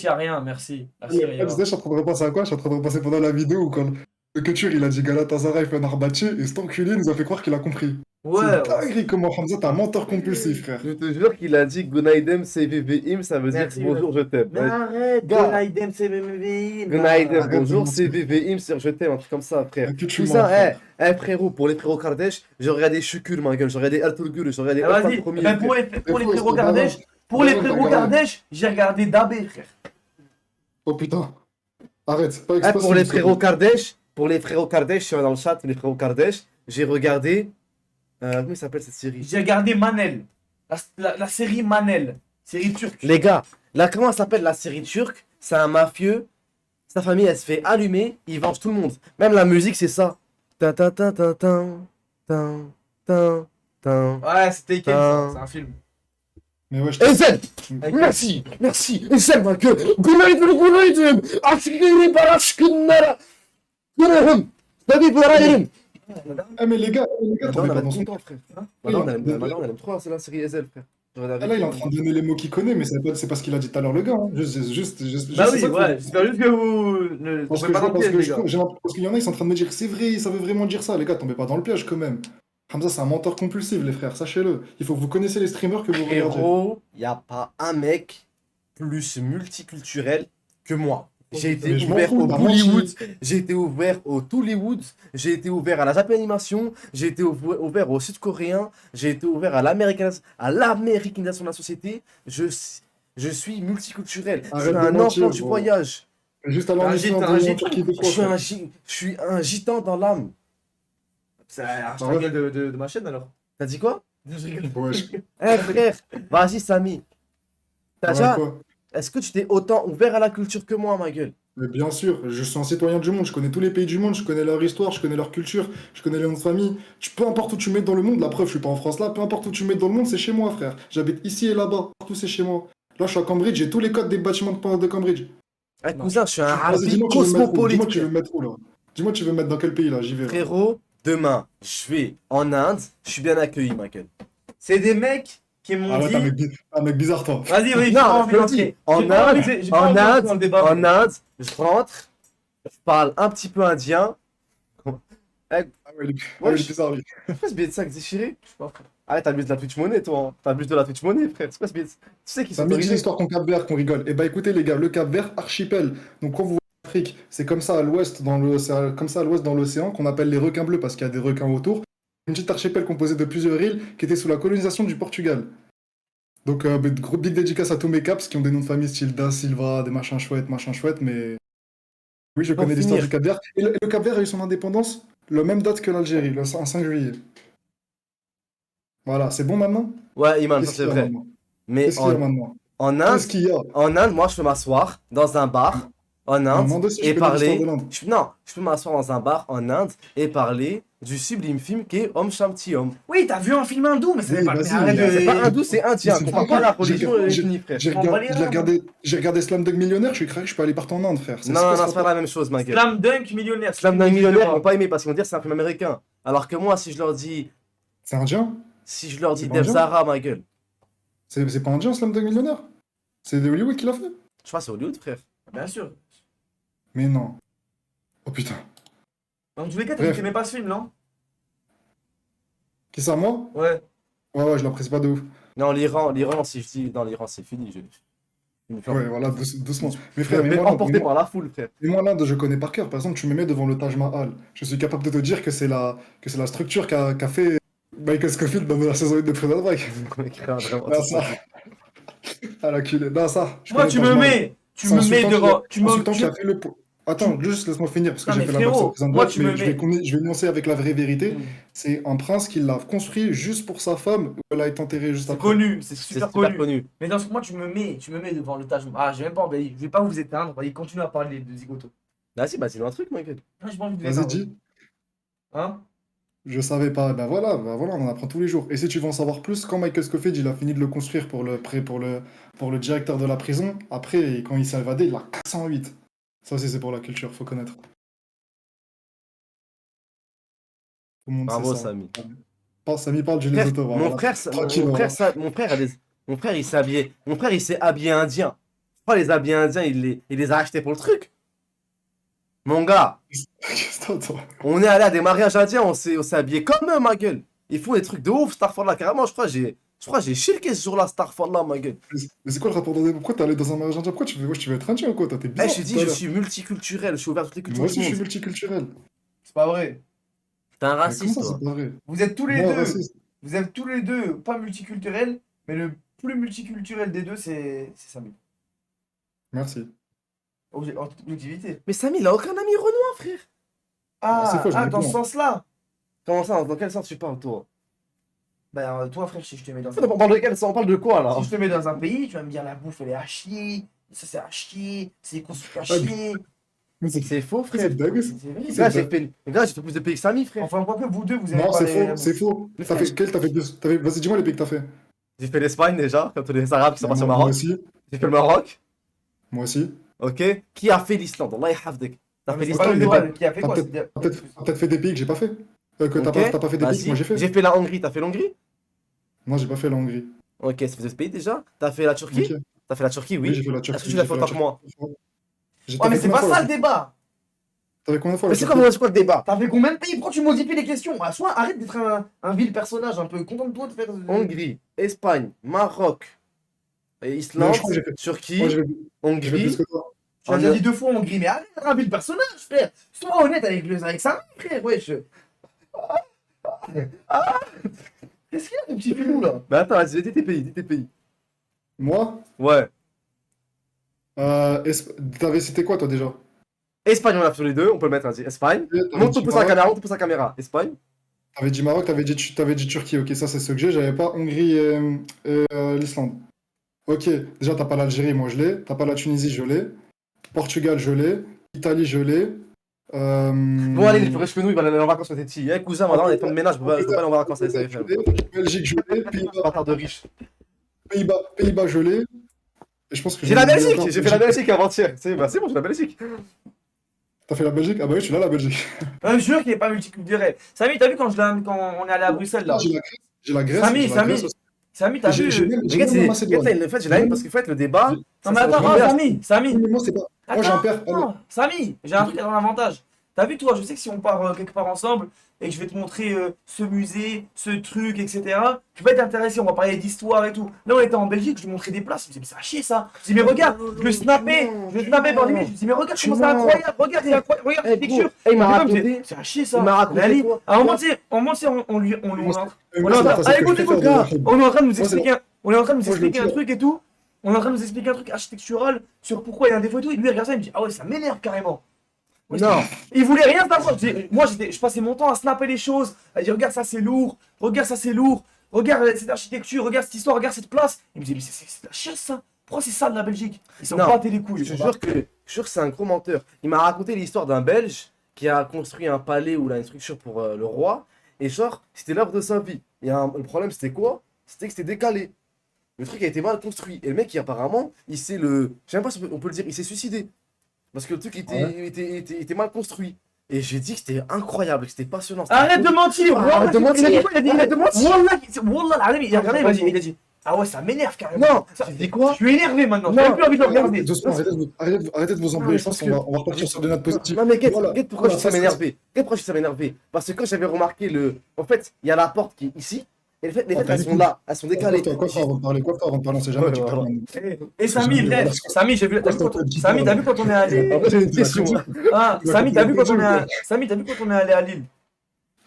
y a rien, merci. Merci, Je Riva. suis en train de repenser à quoi? Je suis en train de repenser pendant la vidéo où quand le Couture il a dit Galatasaray fait un arbatché et cet enculé nous a fait croire qu'il a compris. Ouais, C'est dinguerie comment Hamza t'es un menteur compulsif, frère. Je te jure qu'il a dit Gonaidem CVVIM, ça veut dire merci. bonjour, je t'aime. Mais Ouais. arrête, Gars. Gonaïdem, c'est MMVI. Gonaidem, Arrête de bonjour, mentir. CVVIM, c'est je t'aime, un truc comme ça, frère. Que tu Tout mens, ça, frère. frérot, pour les frérots Kardesh, j'ai regardé Shukur, ma gueule, j'ai regardé Ertugrul, j'ai regardé Vas-y, Erfan premier. ben, pour les C'est frérots faux, c'est Kardèche, pour les Balance, frérots t'as Kardèche, j'ai regardé Dabé, frère. Oh putain. Arrête, c'est pas Ah, exprès. pour les frérots Kardesh, je suis dans le chat, les frérots Kardesh, j'ai regardé. Comment il s'appelle cette série? J'ai regardé Manel. La série Manel. Série turque. Les gars, là, comment elle s'appelle la série turque? C'est un mafieux, sa famille elle se fait allumer, il venge tout le monde. Même la musique, c'est ça. Ta ta ta ta ta ta ta ta. Ouais, c'était Taken, ça. C'est un film. Mais ouais, je Ezel! Merci! Ezel, ma gueule! Günaydın! Aşkını para aşkınlara! Kırarım! Tabii parayırım! Ah mais les gars, Madame, tombez elle pas aime dans son trop, frère. Oui, Madame, elle aime trop, c'est la série Ezel, frère. Je regarde Ah, avec là, il est en lui. train de donner les mots qu'il connaît, mais c'est pas ce qu'il a dit tout à l'heure, le gars. Hein. Bah C'est oui, ça qu'il faut- ouais. J'espère juste que vous ne Parce tombez que, pas dans le piège, les gars. parce qu'il y en a, ils sont en train de me dire, c'est vrai, ça veut vraiment dire ça. Les gars, tombez pas dans le piège quand même. Hamza, c'est un menteur compulsif, les frères, sachez-le. Il faut que vous connaissez les streamers que vous regardez. Frérot, y a pas un mec plus multiculturel que moi. J'ai été Mais je m'en ouvert fous, au t'as Bollywood, menti. j'ai été ouvert au Tollywood, j'ai été ouvert à la Japanimation, j'ai été ouvert au sud-coréen, j'ai été ouvert à l'américanisation de la société. Je suis multiculturel. Je Arrête suis de un mentir, enfant du gros. voyage. Juste à T'es un l'enregistrement gîte, de Turquie de Je quoi, suis frère. je suis un gitan dans l'âme. C'est un Ah ouais. gueule de ma chaîne alors. T'as dit quoi? Je rigole. Ouais, Eh frère, vas-y Samy. T'as ouais, déjà... quoi. Est-ce que tu t'es autant ouvert à la culture que moi, ma gueule? Mais bien sûr, je suis un citoyen du monde, je connais tous les pays du monde, je connais leur histoire, je connais leur culture, je connais les noms de famille. Peu importe où tu me mets dans le monde, la preuve, je suis pas en France là, peu importe où tu me mets dans le monde, c'est chez moi, frère. J'habite ici et là-bas, partout c'est chez moi. Là, je suis à Cambridge, j'ai tous les codes des bâtiments de Cambridge. Eh, Non. cousin, je suis un Vas-y, harbi dis-moi, tu veux me mettre où? cosmopolite, Dis-moi, tu veux frère. me mettre où, là? Dis-moi, tu veux me mettre dans quel pays, là? J'y vais, là. Frérot, demain, je vais en Inde, je suis bien accueilli, ma gueule. C'est des mecs qui m'ont Ah ouais, dit. t'es un mec bizarre, toi. Vas-y, oui, j'ai Non, pas je envie te le d'entrer. dis, en J'ai pas Inde, envie- j'ai pas envie d'entrer dans le débat. en Inde, je rentre, je parle un petit peu indien. Eh, Ah ouais, il wesh. est bizarre, lui. c'est quoi ce billet de sac déchiré? Je sais pas, frère. Ah, t'abuses de la Twitch monnaie, toi. Hein. T'abuses de la Twitch monnaie, frère. C'est quoi ce billet de... Tu sais qu'ils Ça sont me dit autorisés. l'histoire qu'on Cap-Vert, qu'on rigole. Eh ben, écoutez, les gars, le Cap-Vert, archipel. Donc, quand vous voyez l'Afrique, c'est comme ça à l'ouest, comme ça à l'ouest dans l'océan, qu'on appelle les requins bleus parce qu'il y a des requins autour. Une petite archipel composée de plusieurs îles qui était sous la colonisation du Portugal. Donc, gros big dédicace à tous mes caps qui ont des noms de famille style Da Silva, des machins chouettes, mais oui, je Pour connais l'histoire finir. du Cap-Vert. Et le Cap-Vert a eu son indépendance la même date que l'Algérie, le 5 juillet. Voilà, c'est bon maintenant? Ouais, Iman, ça Qu'est-ce c'est qu'il y a vrai. maintenant? Mais Qu'est-ce qu'il y a maintenant? en Inde, Qu'est-ce qu'il y a? moi, je peux m'asseoir dans un bar en Inde Moi aussi, je et connais l'histoire parler. de l'Inde. Non, je peux m'asseoir dans un bar en Inde et parler du sublime film qui est Om Shanti Om. Oui, t'as vu un film hindou, mais c'est Oui, pas. vas-y, Mais arrête mais de. C'est pas hindou, c'est indien. c'est Comprends pas- pas la j'ai- religion et j'ai- l'ethnie, frère. J'ai On va regardé, lire, j'ai regardé Slumdog Millionnaire, je suis craqué, je peux aller partout en Inde, frère. Non, non, non, c'est pas la même chose, ma gueule. Slam Dunk millionnaire. Slam Dunk Millionnaire, ils vont pas aimer parce qu'ils vont dire c'est un film américain. Alors que moi, si je leur dis C'est indien? C'est C'est pas Dev indien Zara, ma gueule. C'est pas indien, Slumdog Millionnaire? C'est de Hollywood qui l'a fait? Je crois que c'est Hollywood, frère. Bien sûr. Mais non. Oh putain. Dans tous les cas, Bref. t'aimais pas ce film, non? Qui ça, moi? Ouais. Ouais, je l'apprécie pas de ouf. Non, l'Iran, si je dis dans l'Iran, c'est fini. Je me fais Ouais, voilà, doucement. Mais je frère, me mais fais moi, emporter par la foule, frère. l'Inde, je connais par cœur. Par exemple, tu me mets devant le Taj Mahal. Je suis capable de te dire que c'est la structure qu'a fait Michael Scofield dans la saison 1 de Prison Break. Non, ça. Ah, la culée. Non, ça. je Moi, connais tu le Taj me Mahal. mets. Tu C'est me un mets sultan devant. un sultan qui a fait le. Attends, juste laisse-moi finir parce que Non, j'ai mais fait la blague sur frérot, Prison moi, Break, tu me mais je mets- vais énoncer avec la vraie vérité. Mm. C'est un prince qui l'a construit juste pour sa femme où elle a été enterrée juste C'est après. connu, c'est C'est super super connu. connu. Mais dans ce moi, tu me mets devant le Taj Mahal. Ah, j'ai même pas envie. Je vais pas vous éteindre. Vas-y, continue à parler de Zigoto. Ah si, bah dis-nous un truc, ma gueule. Ah, j'ai pas envie de Vas-y, l'éteindre. dis. Hein? Je savais pas. Ben voilà, on en apprend tous les jours. Et si tu veux en savoir plus, quand Michael Scofield il a fini de le construire pour le directeur de la prison, après, quand il s'est évadé, il l'a cassé en 8. Ça aussi, c'est pour la culture, faut connaître. Tout le monde Bravo, sait ça. Samy. Samy parle du Frère, Lesotho. mon voilà. frère, Tranquille, mon voilà. frère, mon frère il s'est habillé indien. crois les habits indiens, il les a achetés pour le truc. Mon gars, Qu'est-ce que t'entends? on est allé à des mariages indiens, on s'est habillé comme eux, ma gueule. Ils font des trucs de ouf, Starfall carrément, je crois que j'ai shirké ce jour-là, Starfall ma gueule. Mais c'est quoi le rapport d'indien? Pourquoi t'es allé dans un mariage indien? Pourquoi tu veux, wesh, tu veux être indien ou quoi? Toi, t'es Eh, bizarre. je suis dit, tout à je l'heure. suis multiculturel, je suis ouvert à toutes les cultures Moi du aussi, je suis monde. multiculturel. C'est pas vrai. T'es un Mais comment raciste, ça, toi. c'est pas vrai? Vous êtes tous les Moi, deux. raciste. Vous êtes tous les deux pas multiculturels, mais le plus multiculturel des deux, c'est Samy. Merci. En toute objectivité. Mais Samy, il a aucun ami Renoir, frère. C'est Ah, faux, j'en ai dans plein. ce sens-là. Comment ça, dans quel sens tu parles, toi? Ben, toi, frère, si je te mets dans On parle de quel sens? On parle de quoi, là? si je te mets dans un pays, tu vas me dire la bouffe, elle est à chier. Ça, c'est à chier. C'est construit à Ah, mais- chier. Mais c'est C'est faux, c'est frère. dingue, ça. C'est vrai. C'est Gars, dingue. j'ai fait plus de pays que Samy, frère. Enfin, quoi que vous deux, vous avez Non, pas c'est les... faux, c'est faux. Mais T'as fait quel? Vas-y, dis-moi les pays que t'as fait. J'ai fait l'Espagne déjà, comme tous les Arabes qui sont partis au Moi Maroc. aussi. J'ai fait le Maroc, Moi aussi. ok. Qui a fait l'Islande? Allah yahfadek. T'as Non, fait mais c'est pas l'Islande? le mais débat qui a fait T'as quoi? peut-être c'est- t'as peut-être fait des pays que j'ai pas fait. Que Ok. t'as pas fait des pays que Vas-y. moi j'ai fait. J'ai fait la Hongrie, t'as fait l'Hongrie? Non, j'ai pas fait la Hongrie. Ok, ça fait deux pays déjà. T'as fait la Turquie? Ok. T'as fait la Turquie, Oui, oui. j'ai fait la Est-ce que Turquie. tu l'as j'ai fait la autant que moi? Turquie. Ouais, mais c'est pas ça le débat. T'as fait combien de fois Mais la c'est Turquie? quoi le débat? T'as fait combien de pays? Pourquoi tu modifies les questions? Ah, soit arrête d'être un vil personnage un peu. Contente-toi de faire. Hongrie, Espagne, Maroc, et Non, Islande, je crois que j'ai fait. Turquie, Moi, j'ai fait plus Hongrie. que toi. Tu as déjà dit 2 fois Hongrie, mais arrête d'être un vil personnage, frère. Sois honnête avec ça, frère. Wesh. Qu'est-ce qu'il y a, mon petit filou là? Mais attends, vas-y, dis tes pays. Moi, Ouais. t'avais cité quoi toi déjà? Espagne, on a fait sur les deux, on peut le mettre, vas-y. Espagne. T'avais Monte, dit on pousse la Maroc, caméra, monte, on pousse la caméra. Espagne. t'avais dit Maroc, t'avais dit Turquie. Ok, ça c'est ce que j'ai. J'avais pas Hongrie et, l'Islande. Ok, déjà t'as pas l'Algérie, moi je l'ai. T'as pas la Tunisie, je l'ai. Portugal, je l'ai. Italie, je l'ai. Bon, allez, les plus riches que nous, ils vont aller en vacances quand t'es petit. Eh, cousin, maintenant, on est temps de ménage, je peux pas aller en vacances avec ça. je l'ai. Belgique, je l'ai. Bâtard de riche. Pays-Bas, je l'ai. Et je pense que J'ai la j'en ai oublié Belgique, encore. j'ai fait la Belgique avant-hier. C'est bon, j'ai la Belgique. T'as fait la Belgique? Ah bah oui, tu l'as la Belgique. Je jure qu'il est pas multiculturel. Samy, t'as vu quand on est allé à Bruxelles là? J'ai la Grèce. Samy, j'ai la Samy, Grèce aussi. Samy, t'as vu? J'ai même Les gars, la Macédoine. en fait, j'ai la haine parce qu'en fait, le débat. Non mais attends, Samy. Mais moi, c'est pas. Moi, j'ai un père. Samy, j'ai un truc à ton avantage. T'as vu toi, je sais que si on part quelque part ensemble et que je vais te montrer ce musée, ce truc, etc., tu vas être intéressé, on va parler d'histoire et tout. Là on était en Belgique, je lui montrais des places, je me disais mais c'est à chier ça. Je dis mais regarde, je le snappais par limite, je me dis mais regarde comment c'est incroyable, regarde, c'est incroyable, regarde Eh, cette gros, picture. il m'a Et comme je raconté. disais, c'est à chier ça. Il m'a raconté Allez, quoi? à un moment, tu sais, on est en train- Ah, écoute, gars. on est en train de nous Moi, c'est expliquer, on est en train de nous Moi, je le expliquer un tire. truc et tout. On est en train de nous expliquer un truc architectural sur pourquoi il y a un défaut et tout. Et lui, il regarde ça, il me dit ah ouais, ça m'énerve carrément. Ouais, Non. il voulait rien savoir. Moi, je passais mon temps à snapper les choses, à dire regarde ça, c'est lourd, regarde ça, c'est lourd, regarde cette architecture, regarde cette histoire, regarde cette place. Il me dit mais c'est de la chiasse ça. Pourquoi c'est ça de la Belgique? Ils sont Non. battés les couilles. Je te jure que c'est un gros menteur. Il m'a raconté l'histoire d'un Belge qui a construit un palais ou là, une structure pour le roi. Et genre, c'était l'œuvre de sa vie. Le problème, c'était quoi? C'était que c'était décalé. Le truc a été mal construit. Et le mec, apparemment, il s'est le. Je sais même pas si on peut le dire, il s'est suicidé. Parce que le truc était mal construit. Et j'ai dit que c'était incroyable, que c'était passionnant. c'était Arrête de mentir! Arrête de mentir. Il a dit quoi? Il a Arrête de dit mentir. Wallah, al-Azim, il a regardé, il a dit ah ouais, ça m'énerve carrément. Non, Ça- tu dis quoi? Je suis énervé maintenant, Non. j'ai plus envie de le regarder. Doucement, arrêtez de vous embrouiller. Je pense qu'on va repartir sur des notes positives. Non mais guette, Voilà. guette pourquoi je suis ça Voilà, m'énerver. Guette pourquoi je suis ça m'énerver. Parce que quand j'avais remarqué le. En fait, il y a la porte qui est ici. Et les fêtes, elles sont là, elles sont décalées. Quoi avant de parler, on sait jamais. Ouais, tu voilà. parles. Et Samy, bref, Samy, j'ai vu, t'as vu quand on est allé. Après, j'ai une question. Ah, Samy, t'as vu quand on est allé à Lille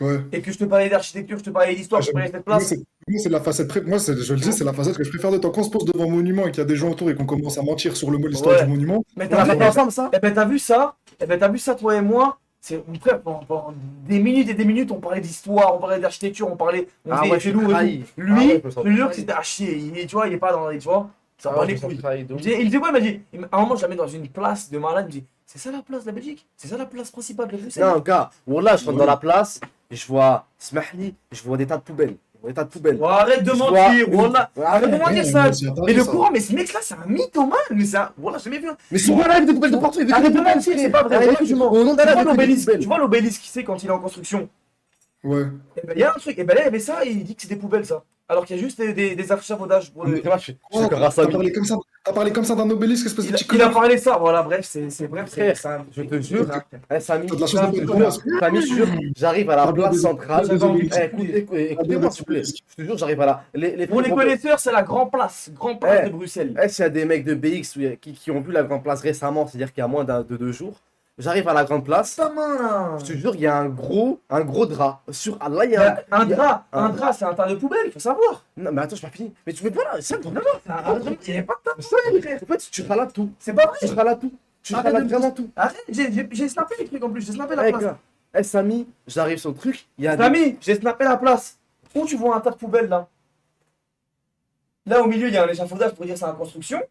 Ouais. et que je te parlais d'architecture, je te parlais d'histoire, je te parlais de cette place. Moi, c'est la facette. Moi, je le dis, c'est la facette que je préfère de temps. Quand on se pose devant un monument et qu'il y a des gens autour et qu'on commence à mentir sur l'histoire Ouais. du monument. Mais On t'as a vu, fait ensemble ça? t'as vu ça? T'as vu ça, toi et moi? C'est mon frère, pendant des minutes et des minutes, on parlait d'histoire, on parlait d'architecture, on Ah disait, ouais, c'est je lourd et trahi. tout. Ah Lui, ouais, je me sens je te jure que trahi. c'était à chier. Tu vois, il est pas dans les. Tu vois, ça Ah va ouais, les je me couilles. sens trahi de Il ouf. me disait quoi? Il m'a dit, à un moment, je la mets dans une place de malade. Il me dit, c'est ça la place de la Belgique? C'est ça la place principale de Bruxelles? Non, gars, là, je rentre dans la place et je vois Smahli, je vois des tas de poubelles. Des tas de poubelles. Oh, arrête de Je mentir, vois- Wallah. Arrête de mentir Ouais, ça. mais c'est à Paris, Mais le ça. courant, mais ce mec-là, c'est un mythomane. Mais ça, Wallah, j'ai jamais vu. Mais sur moi, là, il y a des poubelles de partout. il y a des Arrête de poubelles, mentir, frère. c'est pas vrai. Arrête, Regarde, je mens. Au nom Tu d'Allah, vois il y a des l'obélisque, poubelles. tu vois l'obélisque, qui c'est quand il est en construction? Ouais. Et ben, il y a un truc, et ben là, il y avait ça, et il dit que c'est des poubelles, ça. alors qu'il y a juste des échafaudages pour le. Moi, je suis Oh, encore à t'as 5000. parlé comme ça d'un obélisque, espèce de petit Il a connard. parlé ça, voilà, bref, c'est bref, Frère, c'est un- je te jure, Samy, T'as de la chance un de peu pas de être Samy, je te jure, j'arrive à la Ah, bien place des- centrale. bien des obélisques. Écoutez-moi, s'il vous plaît. Je te jure, j'arrive à la. Les Pour les vont- connaisseurs, c'est la Grand Place Eh, de Bruxelles. S'il y a des mecs de BX qui ont vu la grande place récemment, c'est-à-dire qu'il y a moins de 2 jours, j'arrive à la grande place. Ta main là. Je te jure, il y a un gros drap. Sur, ah, là, il y Il y a a un il y a- drap, un- un drap, c'est un tas de poubelle, il faut savoir. Non, mais attends, je pas fini. Mais tu veux pas là, c'est Non, non, c'est un drap, il n'y avait pas de tas de poubelle, frère. En fait, tu râles tout. C'est pas vrai. Tu râles tout. Tu Arrête râles de- vraiment tout. Arrête, j'ai snappé les trucs en plus, j'ai snappé la Eh, place. gars, Samy, j'arrive sur le truc. Il y a des. Samy, j'ai snappé la place. Où tu vois un tas de poubelles là? Là au milieu, il y a un échafaudage pour dire c'est en construction.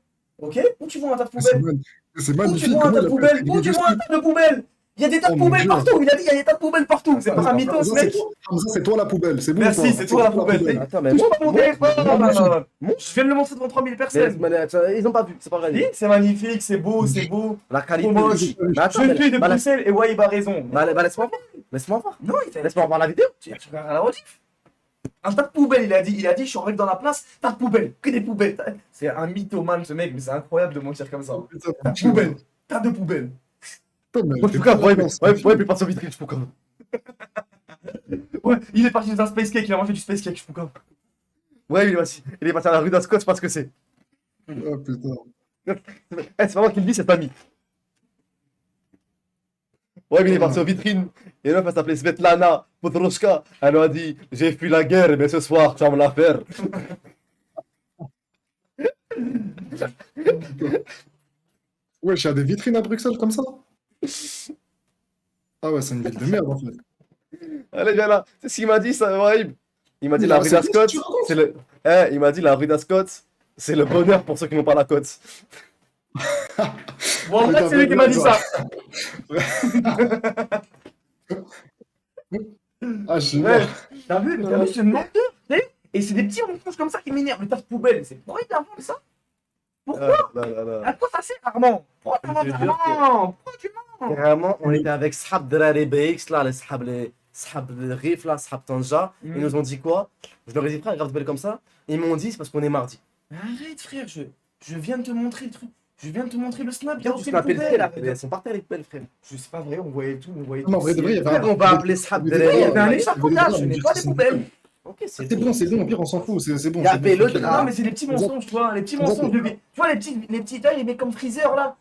Ok? Où tu vois un tas de C'est poubelles? c'est Où tu magnifique. vois un Comment tas de il a pu poubelles? intégrer Où tu des vois un trucs. tas de poubelles? Il y a des tas de Oh mon poubelles Dieu. partout. Il a dit il y a des tas de poubelles partout. C'est pas un mytho ce Hamza, mec. c'est toi la poubelle, c'est bon. ou Merci, pas c'est toi la poubelle. Attends, mais Touche moi, pas mon téléphone. moi, Je viens de le montrer devant 3000 mais personnes. ils ont pas vu, c'est pas Oui, grave. c'est magnifique, c'est beau, c'est beau. La qualité. Trop moche. Mais attends, Je mais- suis de bah, Bruxelles et Waïb a raison. laisse-moi voir. Laisse-moi voir. Non, il t'a Laisse-moi voir la vidéo. Tu regardes à la rediff. Un tas de poubelles, il a dit, je suis arrivé dans la place, tas de poubelles, que des poubelles. C'est un mythomane ce mec, mais c'est incroyable de mentir comme ça. Tas de poubelles, tas de poubelles. Moi, je peux quand même. Ouais, mais pas sur vitrine, je peux quand même. Ouais, il est parti dans un space cake, il a mangé du space cake, je peux quand. Ouais, il est parti à la rue d'Ascot, je sais pas ce que c'est. Oh putain. C'est pas moi qui le dis, c'est Samy. Ouais, mais il est parti aux vitrines. Et là, elle s'appelait Svetlana Podroshka. Elle lui a dit: j'ai fui la guerre, mais ce soir, tu vas me la faire. Ouais, il y a des vitrines à Bruxelles comme ça? Ah ouais, c'est une ville de merde en fait. Allez, viens là. C'est ce qu'il m'a dit, ça, Waïb. Il m'a dit la rue C'est d'Ascot, tu racontes c'est le. Il m'a dit la rue d'Ascot, c'est le bonheur pour ceux qui n'ont pas la côte. Bon, en fait, c'est lui qui m'a dit ça. Ah, je sais Ouais, pas. t'as vu, c'est une menteur, tu sais. Et c'est des petits mensonges comme ça qui m'énervent, le tas de poubelles. C'est pourquoi il invente ça? Pourquoi? À quoi ça sert, Armand? Pourquoi tu Je te mens, jure que- Armand? Pourquoi tu mens? Vraiment, on était avec Sahab Drari BX, là, les Sahab le Rif, là, Sahab Tanja. Ils nous ont dit quoi? Je leur ai dit, frère, grave de belle comme ça. Ils m'ont dit, c'est parce qu'on est mardi. Arrête, frère, je viens de te montrer le truc. Je viens de te montrer le snap. Il y a Tu aussi les m'appelles poubelles. frère, elles sont par terre, les poubelles, frère. Je sais pas vrai, on voyait tout, on voyait tout. Non, en vrai de vrai, il y avait Frère, on va appeler Sahab Oui, il y avait un Drari. échafaudage, ce n'est pas des poubelles. Ok, C'est bon, au pire, on s'en fout, c'est bon. Il y c'est avait bon, le tranquille. drap. Non, mais c'est les petits mensonges, tu vois, les petits Exact. mensonges de vie. Tu vois, les petits tailles, les mecs comme Freezer là.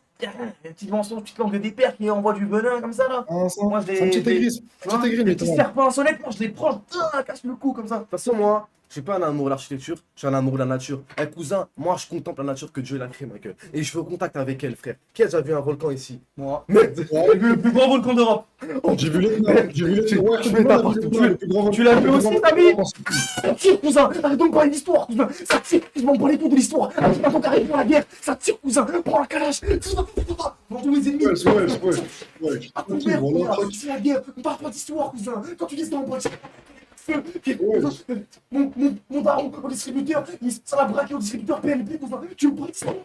Les petits mensonges, petites langues de vipère qui envoient du venin comme ça là. Ah, ça, Moi, c'est un petit aigri, Tu vois, mais les petits serpents insonnets, moi je les prends, casse le cou comme ça. De toute façon, moi, je suis pas un amour de l'architecture, je suis un amour de la nature. Eh cousin, moi je contemple la nature que Dieu l'a créée, ma gueule. Et je suis au contact avec elle, frère. Qui a déjà vu un volcan ici? Moi. Merde. Le plus grand volcan d'Europe. J'ai vu les ouais, tu mets pas partout, tu l'as vu aussi, Samy? Ça tire, cousin. Arrête de me parler d'histoire, cousin. Ça tire. Je m'en bats les couilles de l'histoire. Arrête pas ton carré pour la guerre. Ça tire, cousin. Prends la calache. Dans tous les ennemis. Ouais. Ah, ton Ok, père, voilà, cousin, tranquille. c'est la guerre. On parle pas d'histoire, cousin. Quand tu descends en boîte, feu. Puis, Ouais. mon daron, au distributeur, ça l'a braqué au distributeur PNP, cousin. Tu me parles d'histoire.